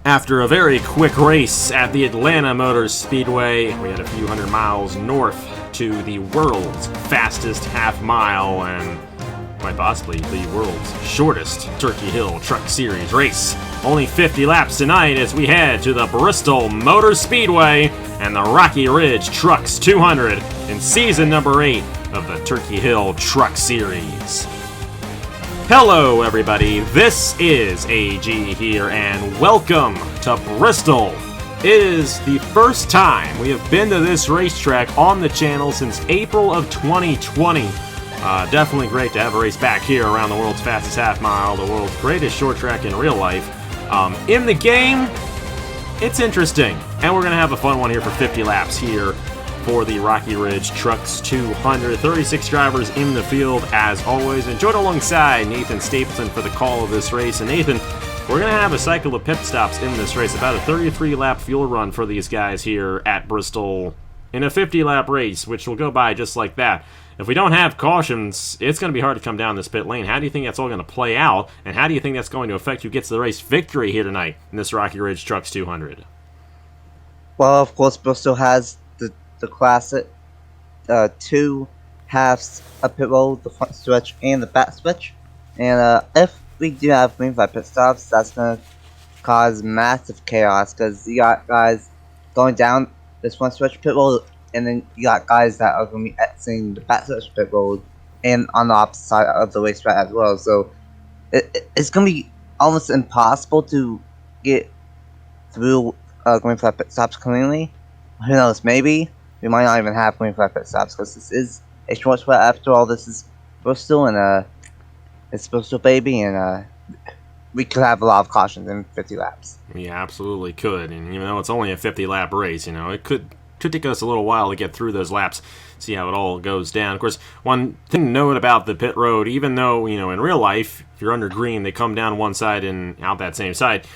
After a very quick race at the Atlanta Motor Speedway, we had a few hundred miles north to the world's fastest half mile and quite possibly the world's shortest Turkey Hill Truck Series race. Only 50 laps tonight as we head to the Bristol Motor Speedway and the Rocky Ridge Trucks 200 in season number 8 of the Turkey Hill Truck Series. Hello everybody, this is AG here and welcome to Bristol. It is the first time we have been to this racetrack on the channel since April of 2020. Definitely great to have a race back here around the world's fastest half mile, the world's greatest short track in real life. In the game, it's interesting, and we're going to have a fun one here for 50 laps here for the Rocky Ridge Trucks 200. 36 drivers in the field as always. And joined alongside Nathan Stapleton for the call of this race. And Nathan, we're going to have a cycle of pit stops in this race. About a 33-lap fuel run for these guys here at Bristol in a 50-lap race, which will go by just like that. If we don't have cautions, it's going to be hard to come down this pit lane. How do you think that's all going to play out? And how do you think that's going to affect who gets the race victory here tonight in this Rocky Ridge Trucks 200? Well, of course, Bristol has the classic two halves of pit road, the front stretch and the back stretch. And if we do have green flag pit stops, that's going to cause massive chaos because you got guys going down this front stretch pit road, and then you got guys that are going to be exiting the back stretch pit road and on the opposite side of the racetrack as well. So it's going to be almost impossible to get through green flag pit stops cleanly. Who knows, maybe we might not even have green flag pit stops because this is a short track. After all, this is Bristol, and it's Bristol, baby, and we could have a lot of cautions in 50 laps. We absolutely could, and even though it's only a 50-lap race, you know, it could take us a little while to get through those laps, see how it all goes down. Of course, one thing to note about the pit road, even though, you know, in real life, if you're under green, they come down one side and out that same side.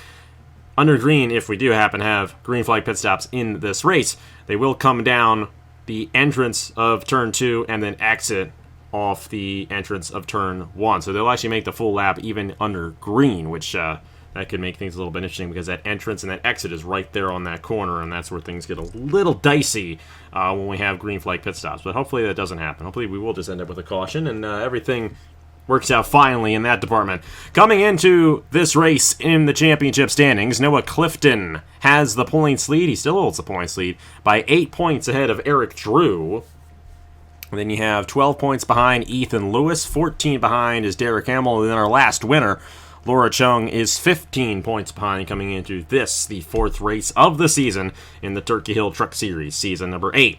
Under green, if we do happen to have green flag pit stops in this race, they will come down the entrance of turn 2 and then exit off the entrance of turn 1. So they'll actually make the full lap even under green, which that could make things a little bit interesting because that entrance and that exit is right there on that corner, and that's where things get a little dicey when we have green flag pit stops. But hopefully that doesn't happen. Hopefully we will just end up with a caution and everything works out finally in that department. Coming into this race in the championship standings, Noah Clifton has the points lead. He still holds the points lead by 8 points ahead of Eric Drew. And then you have 12 points behind Ethan Lewis, 14 behind is Derek Hamill, and then our last winner, Laura Chung, is 15 points behind coming into this, the 4th race of the season in the Turkey Hill Truck Series, season number 8.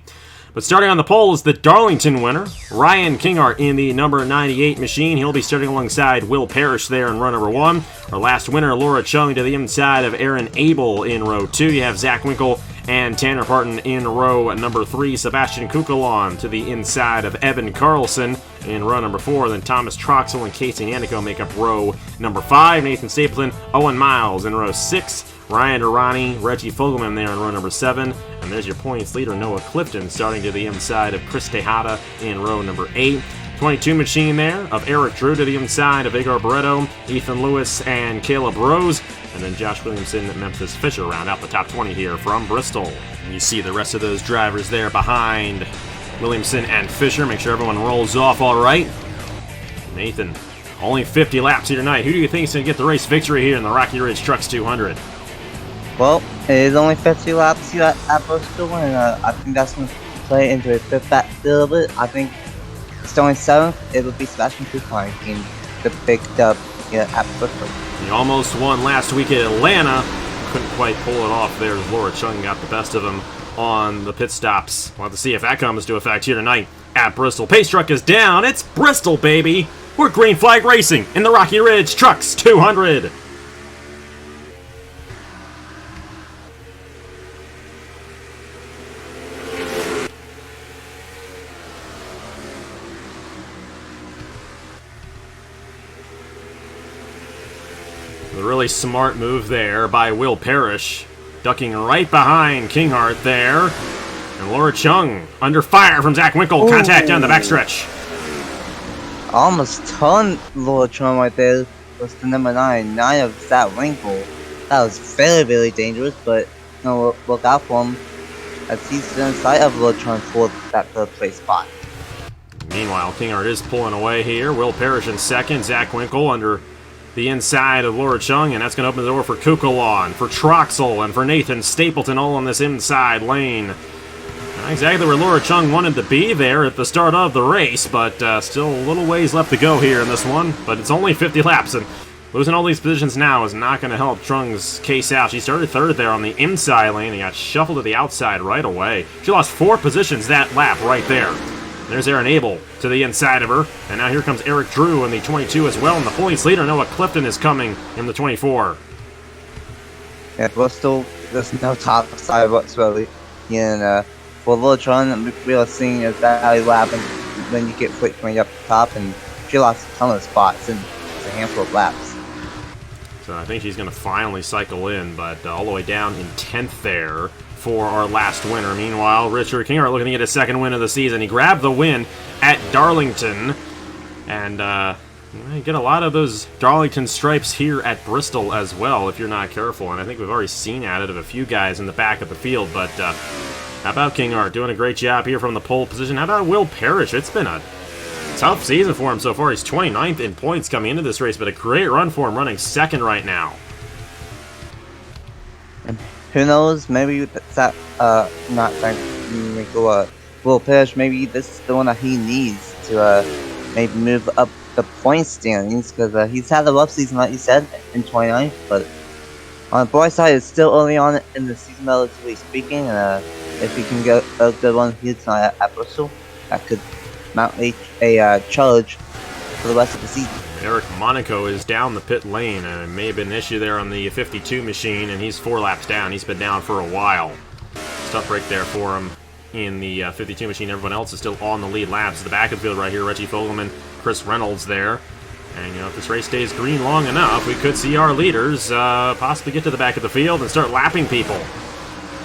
But starting on the pole is the Darlington winner, Ryan Kinghart in the number 98 machine. He'll be starting alongside Will Parrish there in row number 1. Our last winner, Laura Chung, to the inside of Aaron Abel in row 2. You have Zach Winkle and Tanner Parton in row number 3. Sebastian Kukalon to the inside of Evan Carlson in row number 4. Then Thomas Troxel and Casey Nanico make up row number 5. Nathan Stapleton, Owen Miles in row 6. Ryan Durrani, Reggie Fogelman there in row number 7. And there's your points leader, Noah Clifton, starting to the inside of Chris Tejada in row number 8. 22 machine there of Eric Drew to the inside of Igor Barreto, Ethan Lewis, and Caleb Rose. And then Josh Williamson and Memphis Fisher round out the top 20 here from Bristol. And you see the rest of those drivers there behind Williamson and Fisher. Make sure everyone rolls off all right. Nathan, only 50 laps here tonight. Who do you think is going to get the race victory here in the Rocky Ridge Trucks 200? Well, it is only 50 laps here at Bristol, and I think that's going to play into a bit back a little bit. I think starting 7th, it will be Sebastian Kukalon in the big dub here at Bristol. He almost won last week at Atlanta. Couldn't quite pull it off there as Laura Chung got the best of him on the pit stops. We'll have to see if that comes to effect here tonight at Bristol. Pace truck is down. It's Bristol, baby. We're green flag racing in the Rocky Ridge Trucks 200. A really smart move there by Will Parrish, ducking right behind Kinghart there. And Laura Chung under fire from Zach Winkle. Contact down the backstretch. Almost turned Laura Chung right there. Was the number 9 of Zach Winkle. That was very, very dangerous, but look out for him as he's in sight of Lotron for that third place spot. Meanwhile, Kingart is pulling away here. Will Parrish in second. Zach Winkle under the inside of Laura Chung, and that's going to open the door for Kukulon, for Troxel, and for Nathan Stapleton, all on this inside lane. Not exactly where Laura Chung wanted to be there at the start of the race, but still a little ways left to go here in this one. But it's only 50 laps, and losing all these positions now is not going to help Chung's case out. She started third there on the inside lane and got shuffled to the outside right away. She lost 4 positions that lap right there. There's Aaron Abel to the inside of her. And now here comes Eric Drew in the 22 as well. And the points leader, Noah Clifton, is coming in the 24. Yeah, Bristol, there's no top side whatsoever. And for Lotron, we are seeing exactly what happens when you get quick coming up the top. And she lost a ton of spots in just a handful of laps. So I think she's going to finally cycle in, but all the way down in 10th there for our last winner. Meanwhile, Richard Kingart looking to get his second win of the season. He grabbed the win at Darlington, and you get a lot of those Darlington stripes here at Bristol as well if you're not careful, and I think we've already seen at it of a few guys in the back of the field, but how about Kingart doing a great job here from the pole position? How about Will Parrish? It's been a tough season for him so far. He's 29th in points coming into this race, but a great run for him running second right now. And who knows, maybe that, not Frank Will Parrish, maybe this is the one that he needs to maybe move up the point standings, because he's had a rough season, like you said, in 29th, but on the bright side, it's still early on in the season, relatively speaking, and if he can get a good one here tonight at Bristol, that could mount a charge for the rest of the season. Eric Monaco is down the pit lane, and it may have been an issue there on the 52 machine, and he's 4 laps down. He's been down for a while. Tough break there for him in the 52 machine. Everyone else is still on the lead laps. At the back of the field right here, Reggie Fogelman, Chris Reynolds there. And, if this race stays green long enough, we could see our leaders possibly get to the back of the field and start lapping people.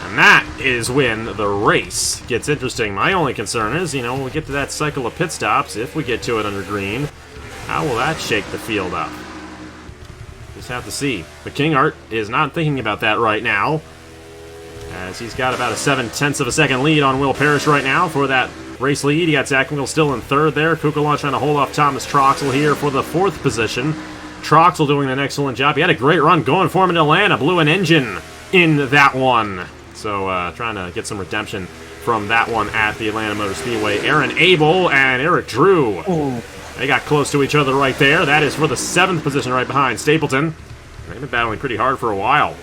And that is when the race gets interesting. My only concern is, when we get to that cycle of pit stops, if we get to it under green, how will that shake the field up? Just have to see. But Kingart is not thinking about that right now, as he's got about a 7/10 of a second lead on Will Parrish right now for that race lead. He got Zach Winkle still in third there. Kukulon trying to hold off Thomas Troxel here for the 4th position. Troxel doing an excellent job. He had a great run going for him in Atlanta. Blew an engine in that one. So trying to get some redemption from that one at the Atlanta Motor Speedway. Aaron Abel and Eric Drew. Ooh. They got close to each other right there. That is for the 7th position right behind Stapleton. They've been battling pretty hard for a while.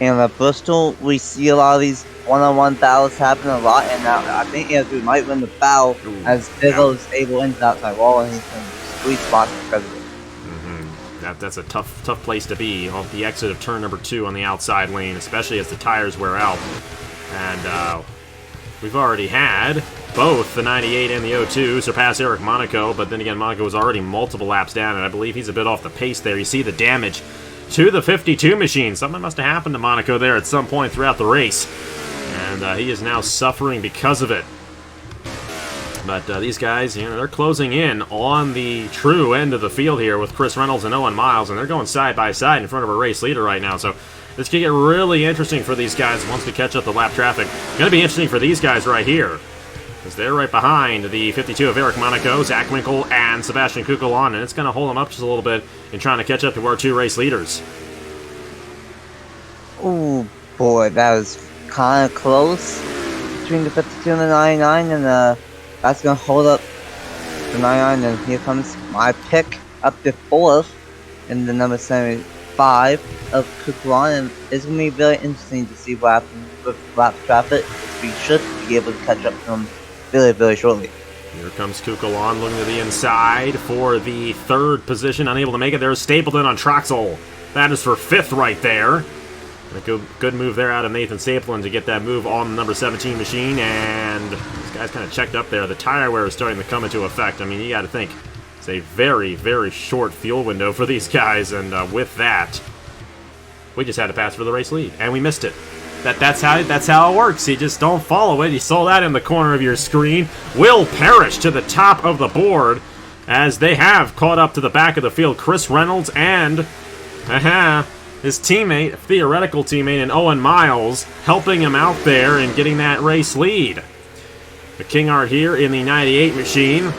And at Bristol, we see a lot of these one-on-one battles happen a lot, and I think Andrew might win the battle as Bigelow is able into the outside wall, and he's going to squeeze spots because of it. That's a tough place to be off the exit of turn number 2 on the outside lane, especially as the tires wear out. And we've already had both the 98 and the 02 surpass Eric Monaco, but then again, Monaco was already multiple laps down, and I believe he's a bit off the pace there. You see the damage to the 52 machine. Something must have happened to Monaco there at some point throughout the race, and he is now suffering because of it. But these guys, they're closing in on the true end of the field here with Chris Reynolds and Owen Miles, and they're going side by side in front of a race leader right now. So this could get really interesting for these guys once we catch up the lap traffic. Going to be interesting for these guys right here, because they're right behind the 52 of Eric Monaco, Zach Winkle, and Sebastian Kukulon, and it's going to hold them up just a little bit in trying to catch up to our 2 race leaders. Oh boy, that was kind of close between the 52 and the 99, and that's going to hold up the 99, and here comes my pick up to 4th in the number 75 of Kukulon, and it's going to be very interesting to see what happens with lap traffic. We should be able to catch up to them very, very shortly. Here comes Kukulon looking to the inside for the 3rd position, unable to make it. There's Stapleton on Troxel. That is for 5th right there. A good move there out of Nathan Stapleton to get that move on the number 17 machine, and this guy's kind of checked up there. The tire wear is starting to come into effect. I mean, you got to think it's a very, very short fuel window for these guys, and with that, we just had to pass for the race lead, and we missed it. That's how it works. You just don't follow it. You saw that in the corner of your screen. Will Parrish to the top of the board as they have caught up to the back of the field. Chris Reynolds and Aha! His teammate, theoretical teammate, and Owen Miles, helping him out there and getting that race lead. The King Art here in the 98 machine.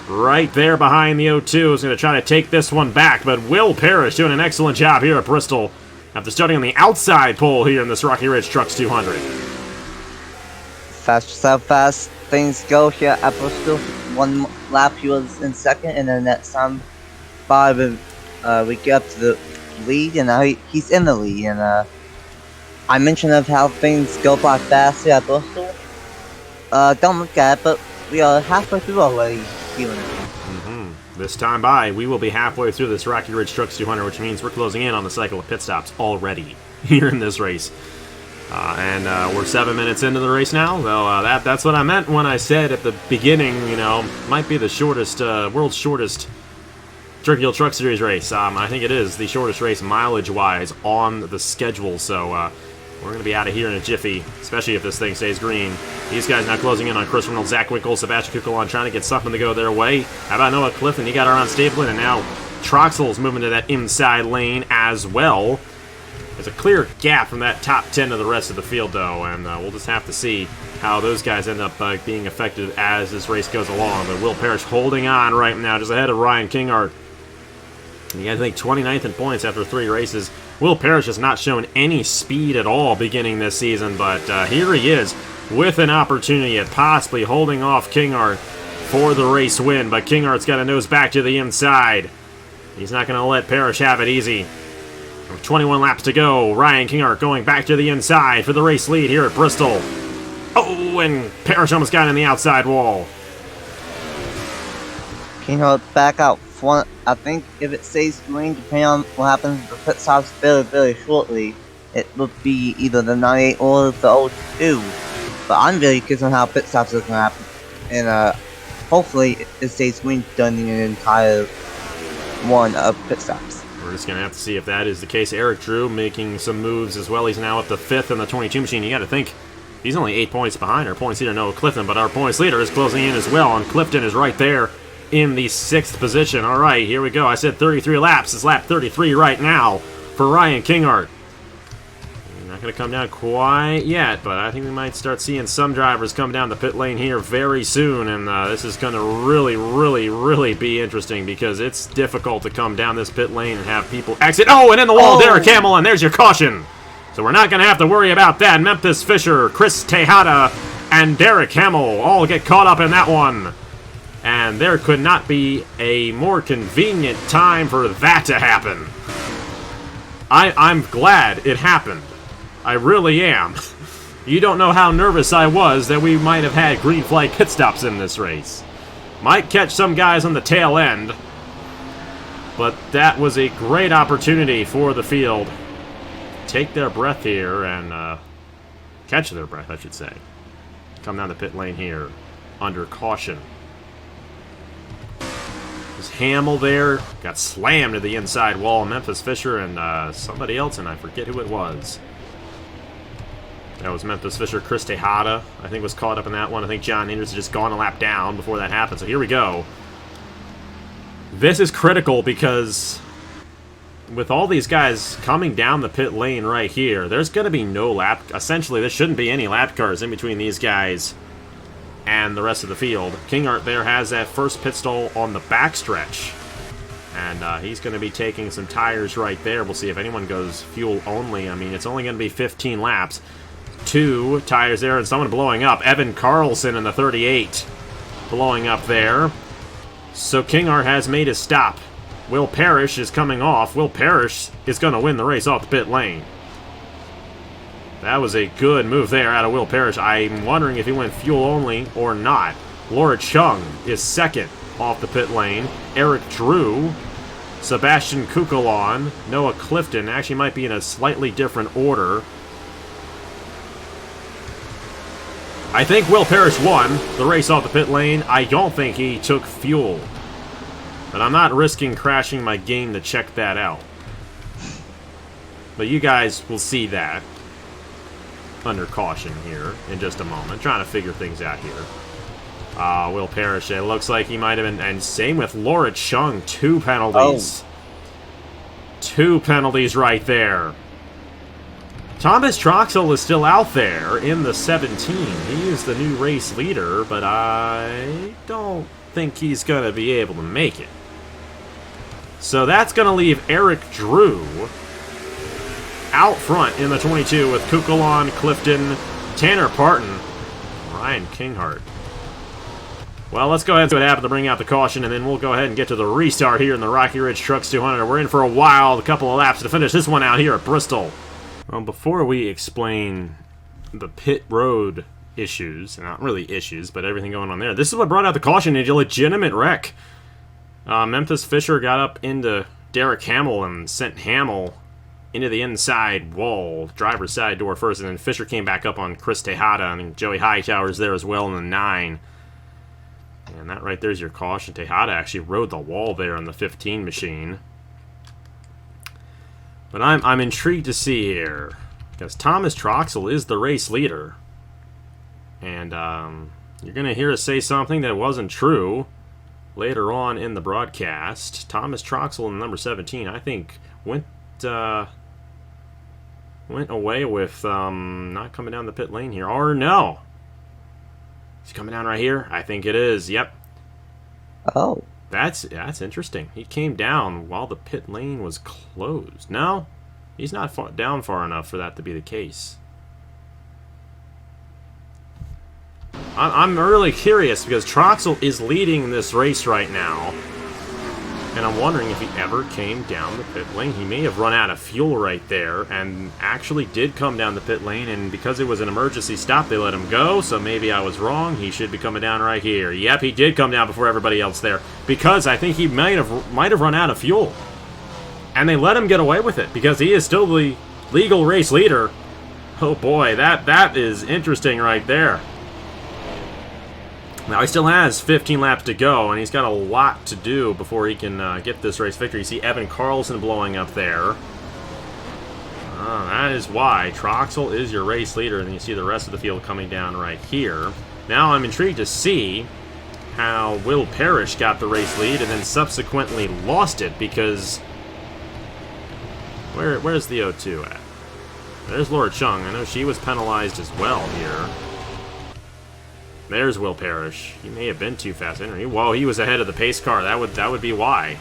Right there behind the 02 is going to try to take this one back, but Will Parrish doing an excellent job here at Bristol after starting on the outside pole here in this Rocky Ridge Trucks 200. Fast how fast things go here at Bristol. One lap he was in second, and then next time we get up to the lead, and now he's in the lead. And I mentioned of how things go by fast here at Bristol. Don't look at it, but we are halfway through already. Feeling it. This time by, we will be halfway through this Rocky Ridge Trucks 200, which means we're closing in on the cycle of pit stops already here in this race. And we're 7 minutes into the race now, so that's what I meant when I said at the beginning, you know, might be the shortest, world's shortest Turkey Hill Truck Series race. I think it is the shortest race mileage-wise on the schedule, so we're going to be out of here in a jiffy, especially if this thing stays green. These guys now closing in on Chris Reynolds, Zach Winkle, Sebastian Kukulon trying to get something to go their way. How about Noah Clifton? He got around Stapleton, and now Troxel's moving to that inside lane as well. There's a clear gap from that top 10 to the rest of the field, though, and we'll just have to see how those guys end up being affected as this race goes along. But Will Parrish holding on right now, just ahead of Ryan Kingart. And you guys think 29th in points after 3 races. Will Parrish has not shown any speed at all beginning this season, but here he is with an opportunity at possibly holding off Kingart for the race win. But Kingart's got to nose back to the inside. He's not going to let Parrish have it easy. 21 laps to go. Ryan Kingart going back to the inside for the race lead here at Bristol. Oh, and Parrish almost got in the outside wall. Kingart back out front. I think if it stays green, depending on what happens with the pit stops very shortly, it would be either the 98 or the 02. But I'm very curious on how pit stops are going to happen. And hopefully it stays green during the entire one of pit stops. We're just going to have to see if that is the case. Eric Drew making some moves as well. He's now up to 5th in the 22 machine. You got to think, he's only 8 points behind our points leader, Noah Clifton, but our points leader is closing in as well, and Clifton is right there in the 6th position. All right, here we go. I said 33 laps. It's lap 33 right now for Ryan Kingart. Not going to come down quite yet, but I think we might start seeing some drivers come down the pit lane here very soon, and this is going to really be interesting because it's difficult to come down this pit lane and have people exit. Oh, and in the wall, Derek Hamill, and there's your caution. So we're not going to have to worry about that. Memphis Fisher, Chris Tejada, and Derek Hamill all get caught up in that one. And there could not be a more convenient time for that to happen. I'm glad it happened. I really am. You don't know how nervous I was that we might have had green flag pit stops in this race. Might catch some guys on the tail end, but that was a great opportunity for the field. Take their breath here and catch their breath, I should say. Come down the pit lane here under caution. There's Hamill there. Got slammed to the inside wall. Memphis Fisher and somebody else, and I forget who it was. That was Memphis Fisher. Chris Tejada, I think, was caught up in that one. I think John Anders had just gone a lap down before that happened. So here we go. This is critical because with all these guys coming down the pit lane right here, there's going to be no lap. Essentially, there shouldn't be any lap cars in between these guys and the rest of the field. Kingart there has that first pit stall on the backstretch. And he's going to be taking some tires right there. We'll see if anyone goes fuel only. I mean, it's only going to be 15 laps. 2 tires there and someone blowing up. Evan Carlson in the 38 blowing up there. So Kingart has made his stop. Will Parrish is coming off. Will Parrish is going to win the race off the pit lane. That was a good move there out of Will Parrish. I'm wondering if he went fuel only or not. Laura Chung is second off the pit lane. Eric Drew, Sebastian Kukulon, Noah Clifton actually might be in a slightly different order. I think Will Parrish won the race off the pit lane. I don't think he took fuel. But I'm not risking crashing my game to check that out. But you guys will see that under caution here in just a moment. Trying to figure things out here. Will Parrish, it looks like he might have been, and same with Laura Chung, 2 penalties. 2 penalties right there. Thomas Troxell is still out there in the 17. He is the new race leader, but I don't think he's going to be able to make it. So that's going to leave Eric Drew out front in the 22 with Kukulon, Clifton, Tanner Parton, Ryan Kinghart. Well, let's go ahead and see what happened to bring out the caution, and then we'll go ahead and get to the restart here in the Rocky Ridge Trucks 200. We're in for a while, a couple of laps to finish this one out here at Bristol. Well, before we explain the pit road issues, not really issues, but everything going on there, this is what brought out the caution, a legitimate wreck. Memphis Fisher got up into Derek Hamill and sent Hamill into the inside wall, driver's side door first, and then Fisher came back up on Chris Tejada, and Joey Hightower's there as well in the 9. And that right there's your caution. Tejada actually rode the wall there on the 15 machine. But I'm intrigued to see here, because Thomas Troxell is the race leader. And you're going to hear us say something that wasn't true later on in the broadcast. Thomas Troxell in number 17, I think, went away with not coming down the pit lane here. Or no. He's coming down right here? I think it is. Yep. Oh. That's interesting. He came down while the pit lane was closed. No, he's not down far enough for that to be the case. I'm really curious because Troxell is leading this race right now. And I'm wondering if he ever came down the pit lane. He may have run out of fuel right there and actually did come down the pit lane, and because it was an emergency stop, they let him go, so maybe I was wrong. He should be coming down right here. Yep, he did come down before everybody else there, because I think he might have run out of fuel. And they let him get away with it, because he is still the legal race leader. Oh boy, that is interesting right there. Now, he still has 15 laps to go, and he's got a lot to do before he can get this race victory. You see Evan Carlson blowing up there. That is why Troxell is your race leader, and then you see the rest of the field coming down right here. Now, I'm intrigued to see how Will Parrish got the race lead and then subsequently lost it, because where's the O2 at? There's Laura Chung. I know she was penalized as well here. There's Will Parrish. He may have been too fast. Whoa, he was ahead of the pace car. That would be why.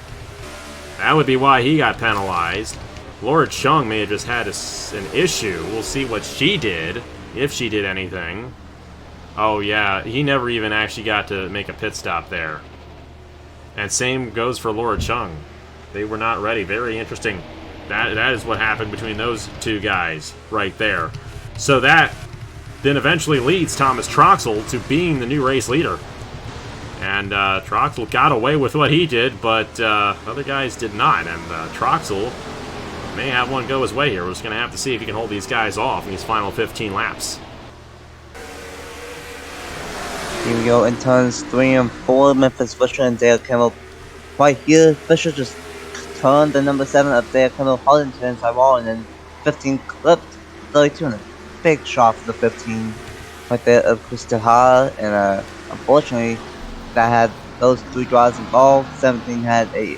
That would be why he got penalized. Laura Chung may have just had an issue. We'll see what she did, if she did anything. Oh yeah, he never even actually got to make a pit stop there. And same goes for Laura Chung. They were not ready. Very interesting. That is what happened between those two guys right there. So that then eventually leads Thomas Troxell to being the new race leader. And Troxell got away with what he did, but other guys did not. And Troxell may have one go his way here. We're just going to have to see if he can hold these guys off in these final 15 laps. Here we go in turns 3 and 4. Memphis Fisher and Dale Kimmel. Right here, Fisher just turned the number 7 of Dale Kimmel hard into inside wall, and then 15 clipped 32 and a big shot for the 15 right there of Chris Tejada, and unfortunately that had those 3 drivers involved. 17 had a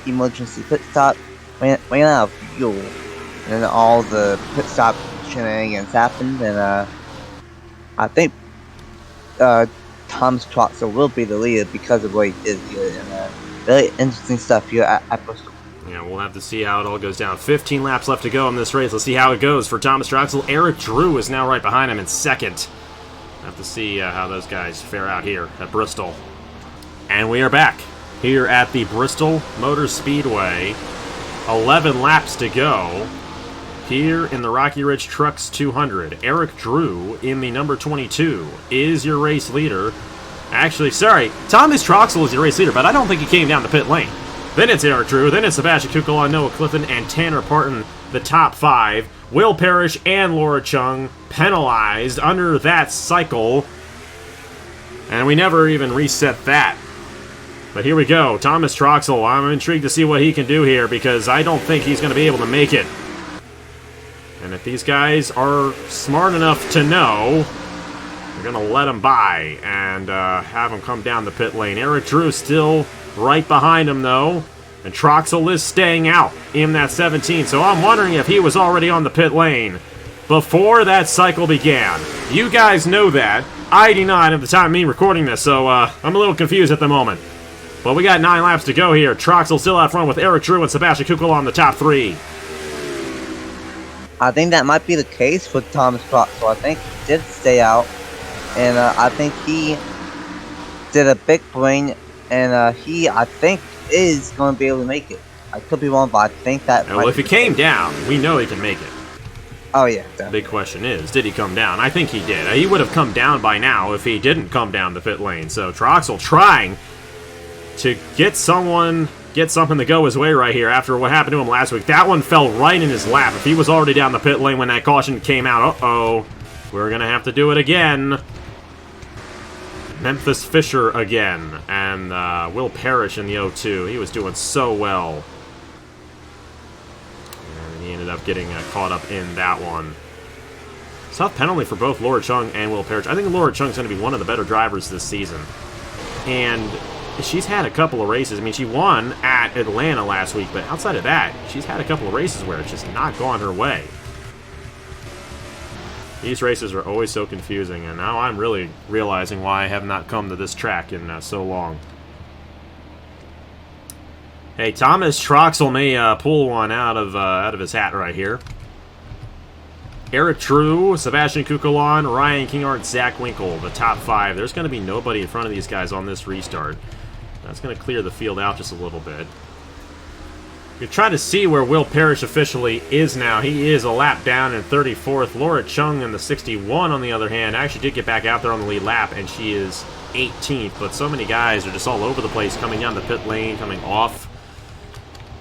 emergency pit stop, ran out of fuel, and then all the pit stop shenanigans happened, and I think Thomas Troxell will be the leader because of what he did here, and very interesting stuff here at Bristol. Yeah, we'll have to see how it all goes down. 15 laps left to go in this race. Let's see how it goes for Thomas Troxell. Eric Drew is now right behind him in second. We'll have to see how those guys fare out here at Bristol. And we are back here at the Bristol Motor Speedway. 11 laps to go here in the Rocky Ridge Trucks 200. Eric Drew in the number 22 is your race leader. Actually, sorry, Thomas Troxell is your race leader, but I don't think he came down the pit lane. Then it's Eric Drew, then it's Sebastian Kukulon, Noah Clifton, and Tanner Parton, the top 5. Will Parrish and Laura Chung penalized under that cycle. And we never even reset that. But here we go, Thomas Troxell. I'm intrigued to see what he can do here, because I don't think he's going to be able to make it. And if these guys are smart enough to know, they're going to let him by and have him come down the pit lane. Eric Drew still right behind him, though. And Troxel is staying out in that 17, so I'm wondering if he was already on the pit lane before that cycle began. You guys know that. I do not at the time of me recording this, so I'm a little confused at the moment. But we got 9 laps to go here. Troxel still out front with Eric Drew and Sebastian Kukul on the top 3. I think that might be the case with Thomas Troxel. I think he did stay out, and I think he did a big brain, and he, I think, is going to be able to make it. I could be wrong, but I think that. Well, if he came down, we know he can make it. Oh yeah, definitely. Big question is, did he come down? I think he did. He would have come down by now if he didn't come down the pit lane. So Troxel trying to get something to go his way right here after what happened to him last week. That one fell right in his lap. If he was already down the pit lane when that caution came out, uh-oh, we're going to have to do it again. Memphis Fisher again, and Will Parrish in the 0-2. He was doing so well. And he ended up getting caught up in that one. Tough penalty for both Laura Chung and Will Parrish. I think Laura Chung's going to be one of the better drivers this season. And she's had a couple of races. I mean, she won at Atlanta last week, but outside of that, she's had a couple of races where it's just not gone her way. These races are always so confusing, and now I'm really realizing why I have not come to this track in so long. Hey, Thomas Troxel may pull one out of his hat right here. Eric True, Sebastian Kukulon, Ryan Kingart, Zach Winkle, the top 5. There's going to be nobody in front of these guys on this restart. That's going to clear the field out just a little bit. You're trying to see where Will Parrish officially is now. He is a lap down in 34th. Laura Chung in the 61, on the other hand, actually did get back out there on the lead lap, and she is 18th. But so many guys are just all over the place, coming down the pit lane, coming off.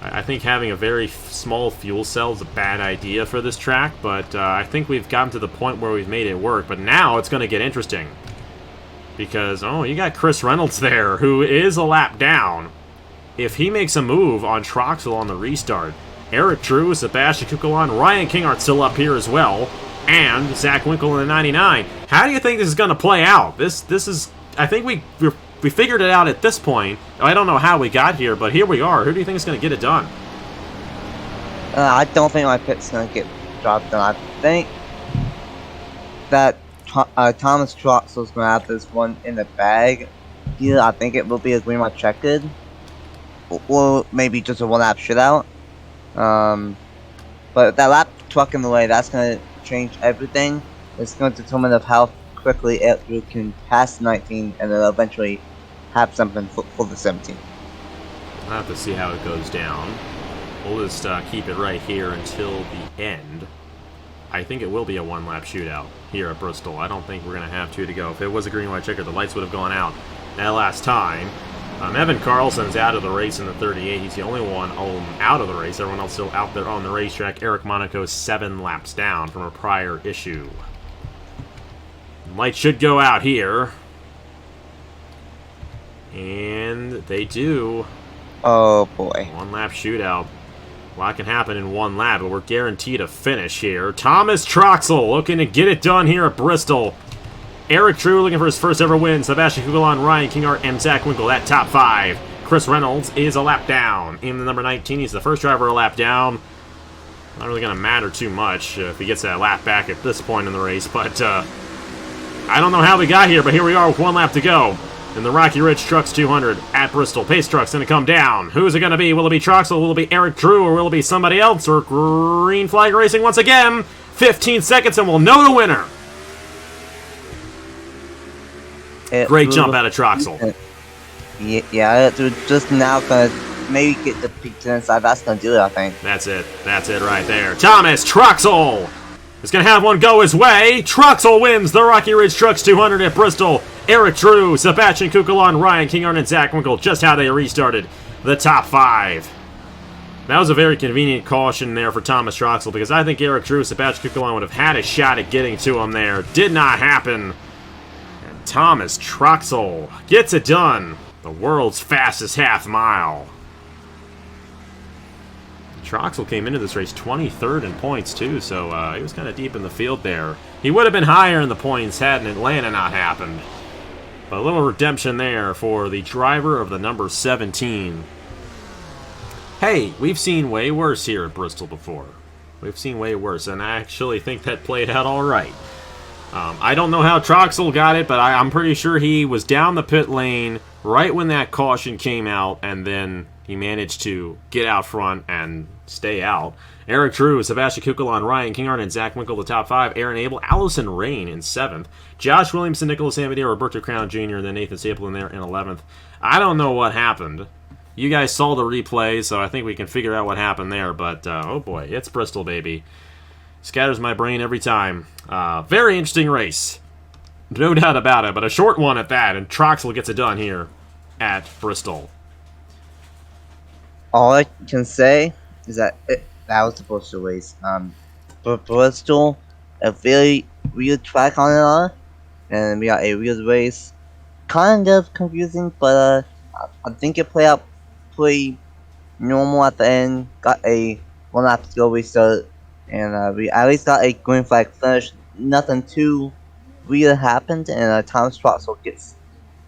I think having a very small fuel cell is a bad idea for this track, but I think we've gotten to the point where we've made it work. But now it's going to get interesting. Because, oh, you got Chris Reynolds there, who is a lap down. If he makes a move on Troxel on the restart, Eric Drew, Sebastian Kukulon, Ryan Kingart still up here as well, and Zach Winkle in the 99. How do you think this is going to play out? This is, I think we figured it out at this point. I don't know how we got here, but here we are. Who do you think is going to get it done? I don't think my pit's going to get dropped down. I think that Thomas Troxel is going to have this one in the bag. Yeah, I think it will be a green light checkered. Or maybe just a one-lap shootout. But that lap truck in the way, that's going to change everything. It's going to determine of how quickly it can pass 19 and then eventually have something for the 17. We'll have to see how it goes down. We'll just keep it right here until the end. I think it will be a one-lap shootout here at Bristol. I don't think we're going to have two to go. If it was a green-white checker, the lights would have gone out that last time. Evan Carlson's out of the race in the 38. He's the only one out of the race. Everyone else still out there on the racetrack. Eric Monaco 7 laps down from a prior issue. Lights should go out here. And they do. Oh boy. One-lap shootout. A lot can happen in one lap, but we're guaranteed a finish here. Thomas Troxel looking to get it done here at Bristol. Eric True looking for his first ever win. Sebastian Kukulon, Ryan Kingart, and Zach Winkle, that top 5. Chris Reynolds is a lap down in the number 19. He's the first driver a lap down. Not really going to matter too much if he gets that lap back at this point in the race, but I don't know how we got here, but here we are with one lap to go. In the Rocky Ridge Trucks 200 at Bristol. Pace Truck's going to come down. Who's it going to be? Will it be Troxel? Will it be Eric Drew? Or will it be somebody else? Or green flag racing once again. 15 seconds and we'll know the winner. Great jump out of Troxel. Yeah, it's just now going to maybe get the peak to the inside. That's going to do it, I think. That's it. That's it right there. Thomas Troxel is going to have one go his way. Troxel wins the Rocky Ridge Trucks 200 at Bristol. Eric Drew, Sebastian Kukulon, Ryan Kingart, and Zach Winkle, just how they restarted the top 5. That was a very convenient caution there for Thomas Troxel because I think Eric Drew, Sebastian Kukulon would have had a shot at getting to him there. Did not happen. And Thomas Troxel gets it done. The world's fastest half mile. Troxel came into this race 23rd in points, too, so he was kind of deep in the field there. He would have been higher in the points had Atlanta not happened. But a little redemption there for the driver of the number 17. hey, we've seen way worse here at Bristol before. We've seen way worse, and I actually think that played out all right. I don't know how Troxel got it, but I'm pretty sure he was down the pit lane right when that caution came out, and then he managed to get out front and stay out. Eric Drew, Sebastian Kukulon, Ryan Kinghorn, and Zach Winkle, the top 5. Aaron Abel, Allison Rain in 7th. Josh Williamson, Nicholas Amadeo, Roberto Crown Jr., and then Nathan Staple in there in 11th. I don't know what happened. You guys saw the replay, so I think we can figure out what happened there, but oh boy, it's Bristol, baby. Scatters my brain every time. Very interesting race. No doubt about it, but a short one at that, and Troxel gets it done here at Bristol. All I can say is that that was the Bristol race. But Bristol, a very weird track on it, and we got a weird race. Kind of confusing, but I think it played out pretty normal at the end. Got a 1 lap to go restart, and we at least got a green flag finish. Nothing too weird happened, and Thomas Troxel gets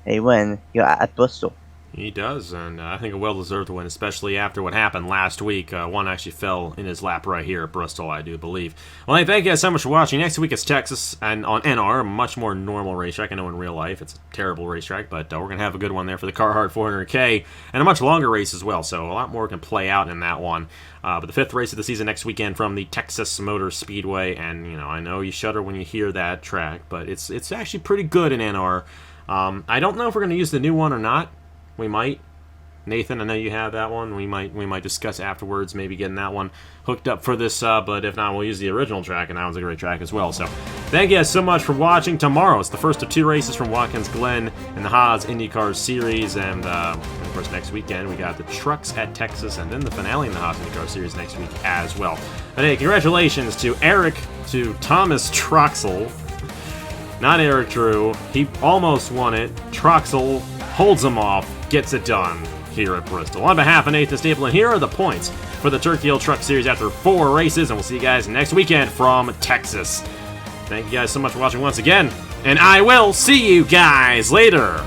a win here at Bristol. He does, and I think a well-deserved win, especially after what happened last week. One actually fell in his lap right here at Bristol, I do believe. Well, hey, thank you guys so much for watching. Next week it's Texas, and on NR, a much more normal racetrack. I know in real life it's a terrible racetrack, but we're going to have a good one there for the Carhartt 400K, and a much longer race as well, so a lot more can play out in that one. But the 5th race of the season next weekend from the Texas Motor Speedway, and, you know, I know you shudder when you hear that track, but it's actually pretty good in NR. I don't know if we're going to use the new one or not. We might. Nathan, I know you have that one. We might discuss afterwards, maybe getting that one hooked up for this, but if not, we'll use the original track, and that one's a great track as well. So, thank you guys so much for watching. Tomorrow, it's the first of 2 races from Watkins Glen in the Haas IndyCar Series, and of course, next weekend, we got the trucks at Texas, and then the finale in the Haas IndyCar Series next week as well. But hey, congratulations to Thomas Troxel. Not Eric Drew. He almost won it. Troxel holds him off, gets it done here at Bristol. On behalf of Nathan Staple, and here are the points for the Turkey Hill Truck Series after 4 races, and we'll see you guys next weekend from Texas. Thank you guys so much for watching once again, and I will see you guys later.